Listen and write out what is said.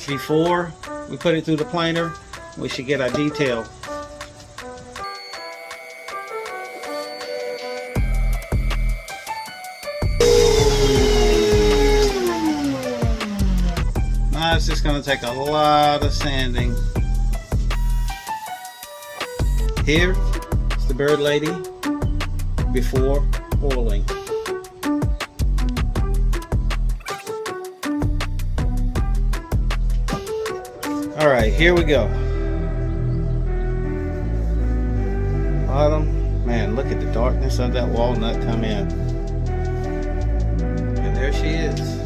before we put it through the planer, we should get our detail. Now it's just going to take a lot of sanding. Here is the bird lady before oiling. Alright, here we go. Bottom. Man, look at the darkness of that walnut come in. And there she is.